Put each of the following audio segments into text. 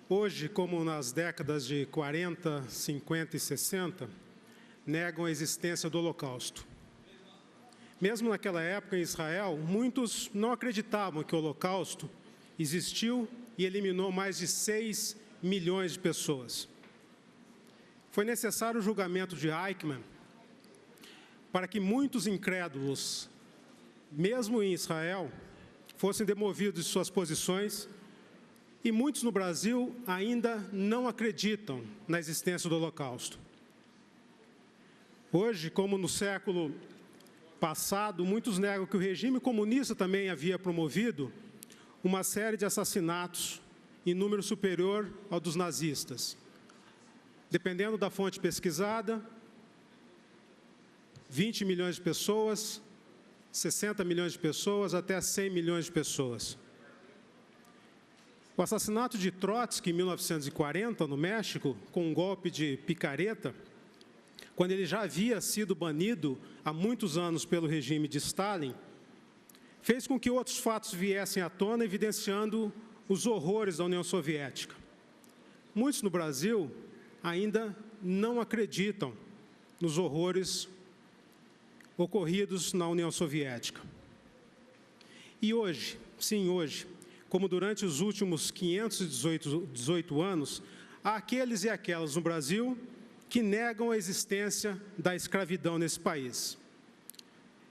hoje, como nas décadas de 40, 50 e 60, negam a existência do Holocausto. Mesmo naquela época, em Israel, muitos não acreditavam que o Holocausto existiu e eliminou mais de 6 milhões de pessoas. Foi necessário o julgamento de Eichmann para que muitos incrédulos, mesmo em Israel, fossem demovidos de suas posições, e muitos no Brasil ainda não acreditam na existência do Holocausto. Hoje, como no século passado, muitos negam que o regime comunista também havia promovido uma série de assassinatos em número superior ao dos nazistas. Dependendo da fonte pesquisada, 20 milhões de pessoas, 60 milhões de pessoas, até 100 milhões de pessoas. O assassinato de Trotsky, em 1940, no México, com um golpe de picareta, quando ele já havia sido banido há muitos anos pelo regime de Stalin, fez com que outros fatos viessem à tona, evidenciando os horrores da União Soviética. Muitos no Brasil ainda não acreditam nos horrores ocorridos na União Soviética. E hoje, sim, hoje, como durante os últimos 518 anos, há aqueles e aquelas no Brasil que negam a existência da escravidão nesse país.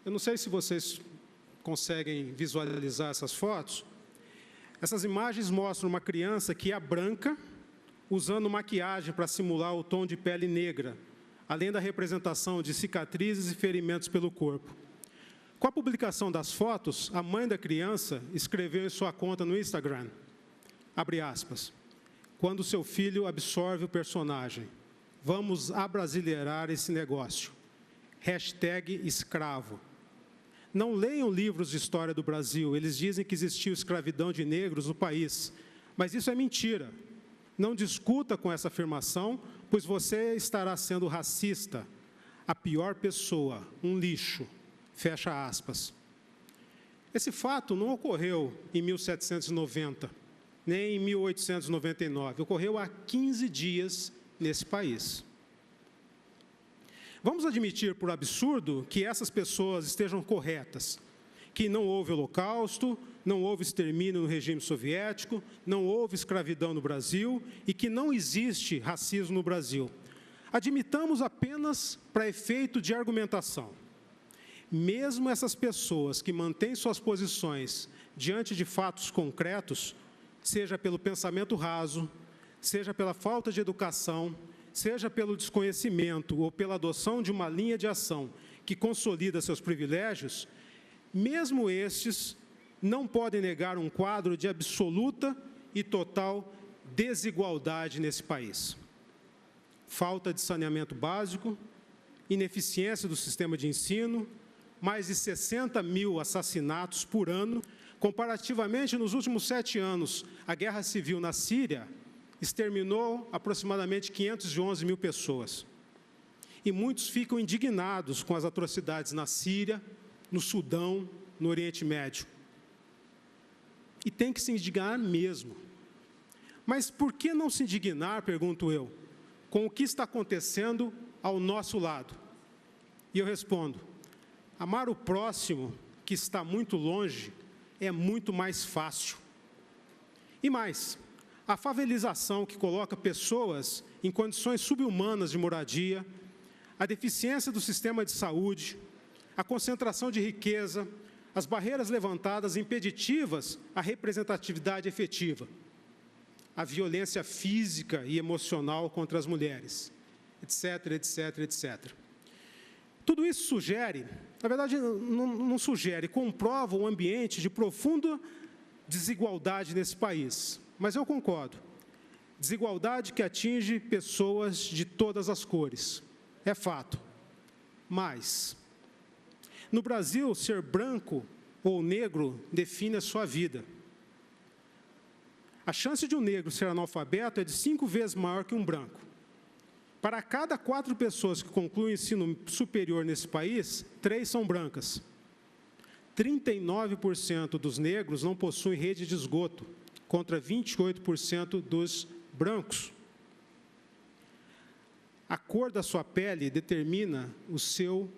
Eu não sei se vocês conseguem visualizar essas fotos. Essas imagens mostram uma criança que é branca, usando maquiagem para simular o tom de pele negra, além da representação de cicatrizes e ferimentos pelo corpo. Com a publicação das fotos, a mãe da criança escreveu em sua conta no Instagram, abre aspas, quando seu filho absorve o personagem, vamos abrasileirar esse negócio. Hashtag escravo. Não leiam livros de história do Brasil, eles dizem que existiu escravidão de negros no país, mas isso é mentira. Não discuta com essa afirmação, pois você estará sendo racista. A pior pessoa, um lixo. Fecha aspas. Esse fato não ocorreu em 1790, nem em 1899. Ocorreu há 15 dias nesse país. Vamos admitir por absurdo que essas pessoas estejam corretas, que não houve holocausto, não houve extermínio no regime soviético, não houve escravidão no Brasil e que não existe racismo no Brasil. Admitamos apenas para efeito de argumentação. Mesmo essas pessoas que mantêm suas posições diante de fatos concretos, seja pelo pensamento raso, seja pela falta de educação, seja pelo desconhecimento ou pela adoção de uma linha de ação que consolida seus privilégios, mesmo estes não podem negar um quadro de absoluta e total desigualdade nesse país. Falta de saneamento básico, ineficiência do sistema de ensino, mais de 60 mil assassinatos por ano. Comparativamente, nos últimos 7 anos, a guerra civil na Síria exterminou aproximadamente 511 mil pessoas. E muitos ficam indignados com as atrocidades na Síria, no Sudão, no Oriente Médio. E tem que se indignar mesmo. Mas por que não se indignar, pergunto eu, com o que está acontecendo ao nosso lado? E eu respondo, amar o próximo, que está muito longe, é muito mais fácil. E mais, a favelização que coloca pessoas em condições subhumanas de moradia, a deficiência do sistema de saúde, a concentração de riqueza, as barreiras levantadas impeditivas à representatividade efetiva, a violência física e emocional contra as mulheres, etc., etc., etc. Tudo isso sugere, na verdade não sugere, comprova um ambiente de profunda desigualdade nesse país. Mas eu concordo, desigualdade que atinge pessoas de todas as cores, é fato. Mas, no Brasil, ser branco ou negro define a sua vida. A chance de um negro ser analfabeto é de 5 vezes maior que um branco. Para cada 4 pessoas que concluem o ensino superior nesse país, 3 são brancas. 39% dos negros não possuem rede de esgoto, contra 28% dos brancos, a cor da sua pele determina o seu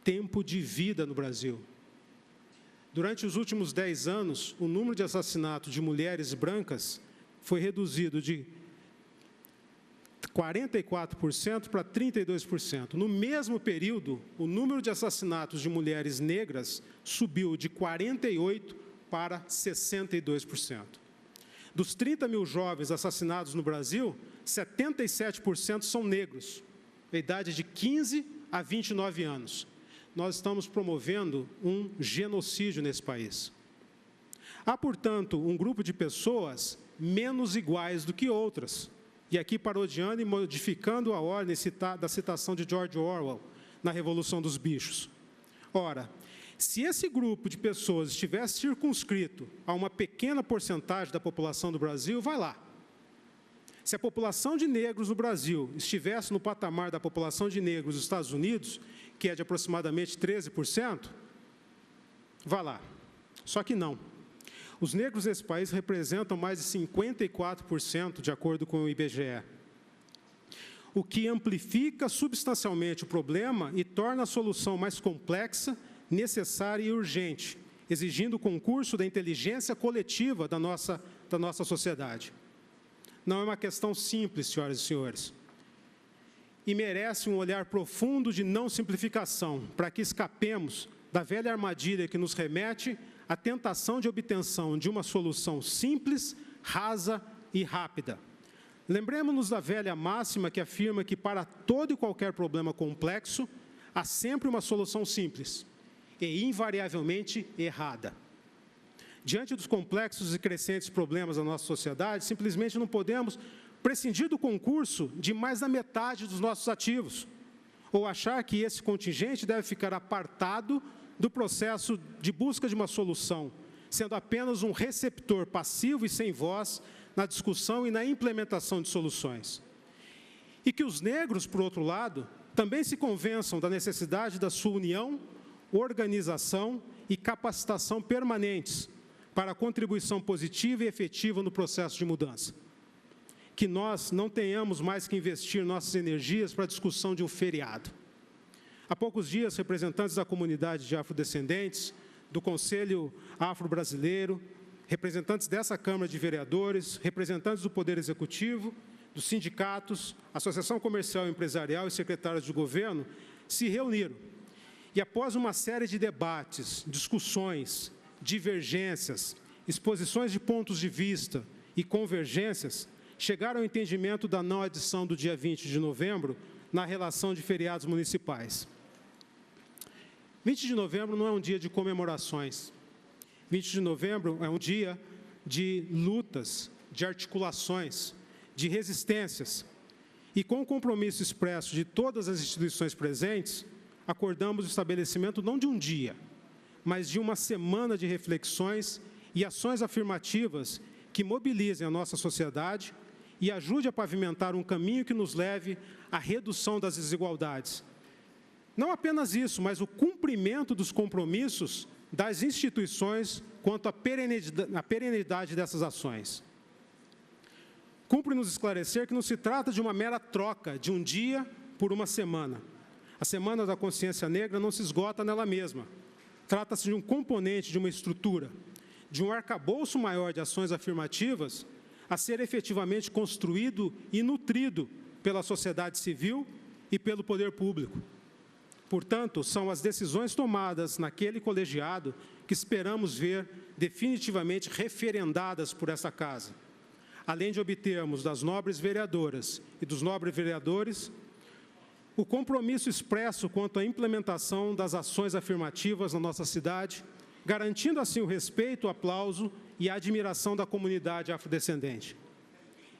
tempo de vida no Brasil. Durante os últimos 10 anos, o número de assassinatos de mulheres brancas foi reduzido de 44% para 32%. No mesmo período, o número de assassinatos de mulheres negras subiu de 48% para 62%. Dos 30 mil jovens assassinados no Brasil, 77% são negros, da idade de 15 a 29 anos. Nós estamos promovendo um genocídio nesse país. Há, portanto, um grupo de pessoas menos iguais do que outras. E aqui parodiando e modificando a ordem da citação de George Orwell na Revolução dos Bichos. Ora, se esse grupo de pessoas estivesse circunscrito a uma pequena porcentagem da população do Brasil, vai lá. Se a população de negros no Brasil estivesse no patamar da população de negros dos Estados Unidos, que é de aproximadamente 13%, vai lá. Só que não. Os negros nesse país representam mais de 54%, de acordo com o IBGE, o que amplifica substancialmente o problema e torna a solução mais complexa, necessária e urgente, exigindo o concurso da inteligência coletiva da nossa sociedade. Não é uma questão simples, senhoras e senhores, e merece um olhar profundo de não simplificação, para que escapemos da velha armadilha que nos remete à tentação de obtenção de uma solução simples, rasa e rápida. Lembremos-nos da velha máxima que afirma que para todo e qualquer problema complexo, há sempre uma solução simples e invariavelmente errada. Diante dos complexos e crescentes problemas da nossa sociedade, simplesmente não podemos prescindir do concurso de mais da metade dos nossos ativos, ou achar que esse contingente deve ficar apartado do processo de busca de uma solução, sendo apenas um receptor passivo e sem voz na discussão e na implementação de soluções. E que os negros, por outro lado, também se convençam da necessidade da sua união, organização e capacitação permanentes para a contribuição positiva e efetiva no processo de mudança. Que nós não tenhamos mais que investir nossas energias para a discussão de um feriado. Há poucos dias, representantes da comunidade de afrodescendentes, do Conselho Afro-Brasileiro, representantes dessa Câmara de Vereadores, representantes do Poder Executivo, dos sindicatos, Associação Comercial e Empresarial e secretários de governo, se reuniram. E após uma série de debates, discussões, divergências, exposições de pontos de vista e convergências, chegaram ao entendimento da não adição do dia 20 de novembro na relação de feriados municipais. 20 de novembro não é um dia de comemorações. 20 de novembro é um dia de lutas, de articulações, de resistências. E com o compromisso expresso de todas as instituições presentes, acordamos o estabelecimento não de um dia, mas de uma semana de reflexões e ações afirmativas que mobilizem a nossa sociedade e ajude a pavimentar um caminho que nos leve à redução das desigualdades. Não apenas isso, mas o cumprimento dos compromissos das instituições quanto à perenidade dessas ações. Cumpre-nos esclarecer que não se trata de uma mera troca de um dia por uma semana. A Semana da Consciência Negra não se esgota nela mesma. Trata-se de um componente de uma estrutura, de um arcabouço maior de ações afirmativas a ser efetivamente construído e nutrido pela sociedade civil e pelo poder público. Portanto, são as decisões tomadas naquele colegiado que esperamos ver definitivamente referendadas por essa Casa, além de obtermos das nobres vereadoras e dos nobres vereadores o compromisso expresso quanto à implementação das ações afirmativas na nossa cidade, garantindo assim o respeito, o aplauso e a admiração da comunidade afrodescendente.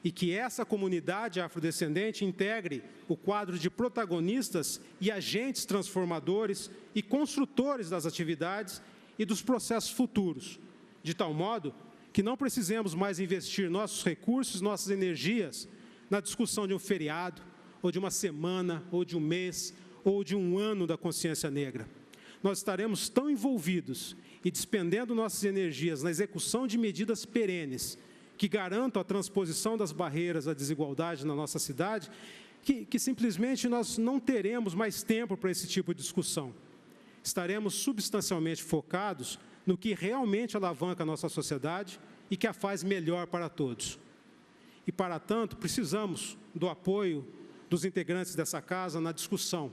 E que essa comunidade afrodescendente integre o quadro de protagonistas e agentes transformadores e construtores das atividades e dos processos futuros, de tal modo que não precisemos mais investir nossos recursos, nossas energias na discussão de um feriado, ou de uma semana, ou de um mês, ou de um ano da consciência negra. Nós estaremos tão envolvidos e despendendo nossas energias na execução de medidas perenes que garantam a transposição das barreiras à desigualdade na nossa cidade, que simplesmente nós não teremos mais tempo para esse tipo de discussão. Estaremos substancialmente focados no que realmente alavanca a nossa sociedade e que a faz melhor para todos. E, para tanto, precisamos do apoio dos integrantes dessa casa na discussão,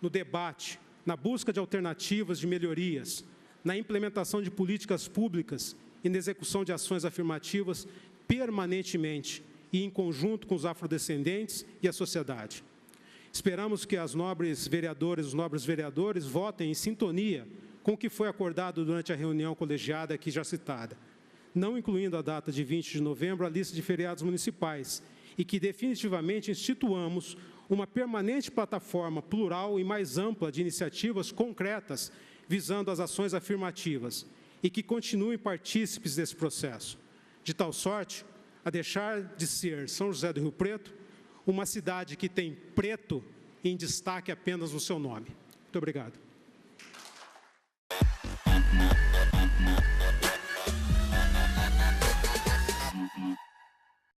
no debate, na busca de alternativas de melhorias, na implementação de políticas públicas e na execução de ações afirmativas permanentemente e em conjunto com os afrodescendentes e a sociedade. Esperamos que as nobres vereadoras e os nobres vereadores votem em sintonia com o que foi acordado durante a reunião colegiada aqui já citada, não incluindo a data de 20 de novembro a lista de feriados municipais, e que definitivamente instituamos uma permanente plataforma plural e mais ampla de iniciativas concretas visando as ações afirmativas e que continuem partícipes desse processo, de tal sorte a deixar de ser São José do Rio Preto uma cidade que tem preto em destaque apenas no seu nome. Muito obrigado.